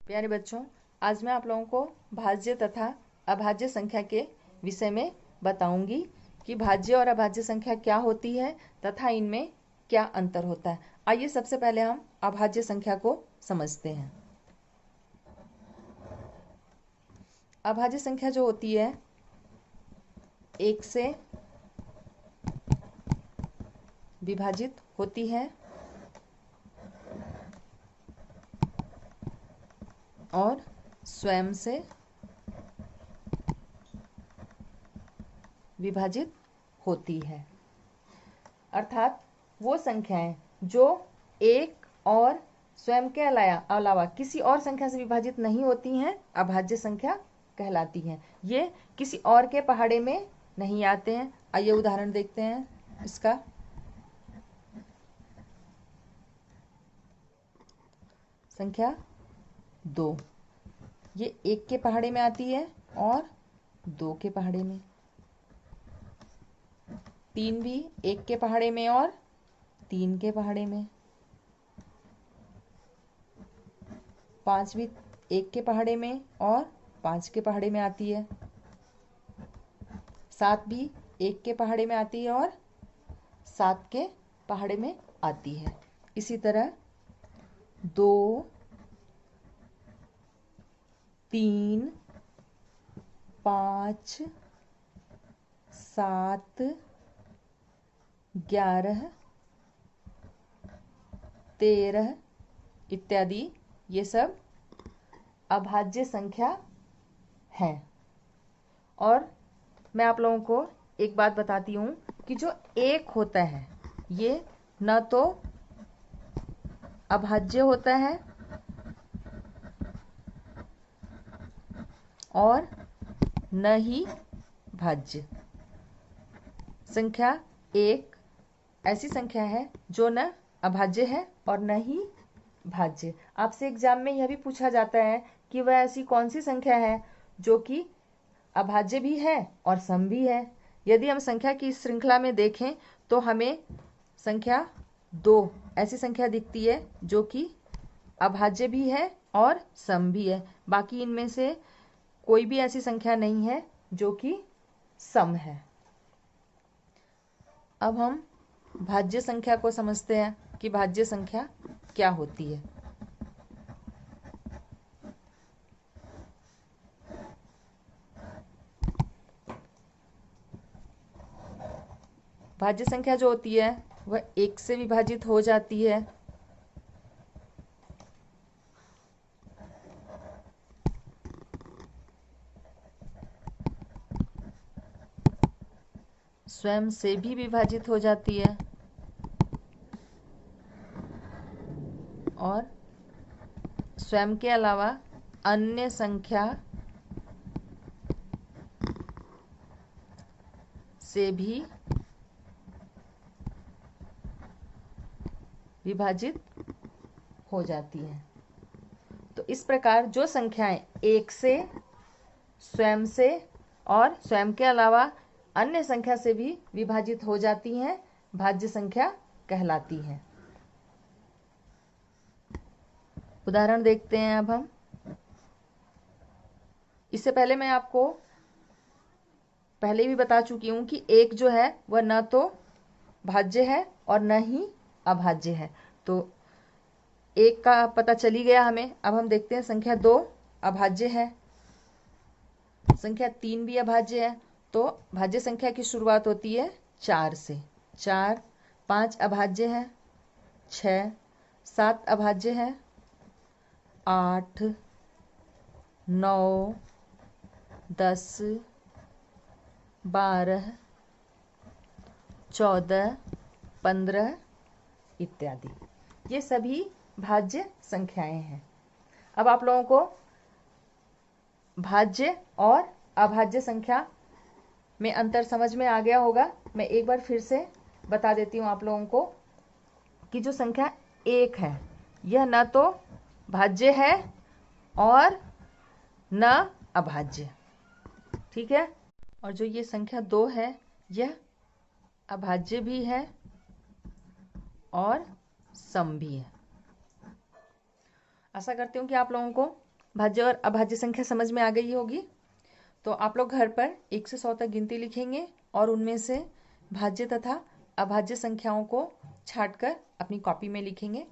प्यारे बच्चों, आज मैं आप लोगों को भाज्य तथा अभाज्य संख्या के विषय में बताऊंगी कि भाज्य और अभाज्य संख्या क्या होती है तथा इनमें क्या अंतर होता है। आइए सबसे पहले हम अभाज्य संख्या को समझते हैं। अभाज्य संख्या जो होती है, एक से विभाजित होती है और स्वयं से विभाजित होती है। अर्थात वो संख्याएं जो एक और स्वयं के अलावा किसी और संख्या से विभाजित नहीं होती हैं, अभाज्य संख्या कहलाती हैं। ये किसी और के पहाड़े में नहीं आते हैं। आइए उदाहरण देखते हैं इसका। संख्या 2 ये एक के पहाड़े में आती है और 2 के पहाड़े में। 3 भी एक के पहाड़े में और 3 के पहाड़े में। 5 भी एक के पहाड़े में और 5 के पहाड़े में आती है। 7 भी एक के पहाड़े में आती है और 7 के पहाड़े में आती है। इसी तरह 2, 3, 5, 7, 11, 13 इत्यादि ये सब अभाज्य संख्या हैं। और मैं आप लोगों को एक बात बताती हूँ कि जो एक होता है ये न तो अभाज्य होता है और न ही भाज्य। संख्या एक ऐसी संख्या है जो न अभाज्य है और न ही भाज्य। आपसे एग्जाम में यह भी पूछा जाता है कि वह ऐसी कौन सी संख्या है जो कि अभाज्य भी है और सम भी है। यदि हम संख्या की इस श्रृंखला में देखें तो हमें संख्या 2 ऐसी संख्या दिखती है जो कि अभाज्य भी है और सम भी है। बाकी इनमें से कोई भी ऐसी संख्या नहीं है जो कि सम है। अब हम भाज्य संख्या को समझते हैं कि भाज्य संख्या क्या होती है। भाज्य संख्या जो होती है वह एक से विभाजित हो जाती है स्वयं से भी विभाजित हो जाती है और स्वयं के अलावा अन्य संख्या से भी विभाजित हो जाती है। तो इस प्रकार जो संख्याएं एक से, स्वयं से और स्वयं के अलावा अन्य संख्या से भी विभाजित हो जाती हैं, भाज्य संख्या कहलाती हैं। उदाहरण देखते हैं अब हम। इससे पहले मैं आपको पहले भी बता चुकी हूं कि एक जो है वह न तो भाज्य है और न ही अभाज्य है। तो एक का पता चली गया हमें। अब हम देखते हैं संख्या 2 अभाज्य है, संख्या 3 भी अभाज्य है। तो भाज्य संख्या की शुरुआत होती है 4 से। 4, 5 अभाज्य है, 6, 7 अभाज्य है, 8, 9, 10, 12, 14, 15 इत्यादि। ये सभी भाज्य संख्याएं हैं। अब आप लोगों को भाज्य और अभाज्य संख्या में अंतर समझ में आ गया होगा। मैं एक बार फिर से बता देती हूँ आप लोगों को कि जो संख्या 1 है यह न तो भाज्य है और न अभाज्य, ठीक है। और जो ये संख्या 2 है यह अभाज्य भी है और सम भी है। आशा करती हूँ कि आप लोगों को भाज्य और अभाज्य संख्या समझ में आ गई होगी। तो आप लोग घर पर 1 से 100 तक गिनती लिखेंगे और उनमें से भाज्य तथा अभाज्य संख्याओं को छांटकर अपनी कॉपी में लिखेंगे।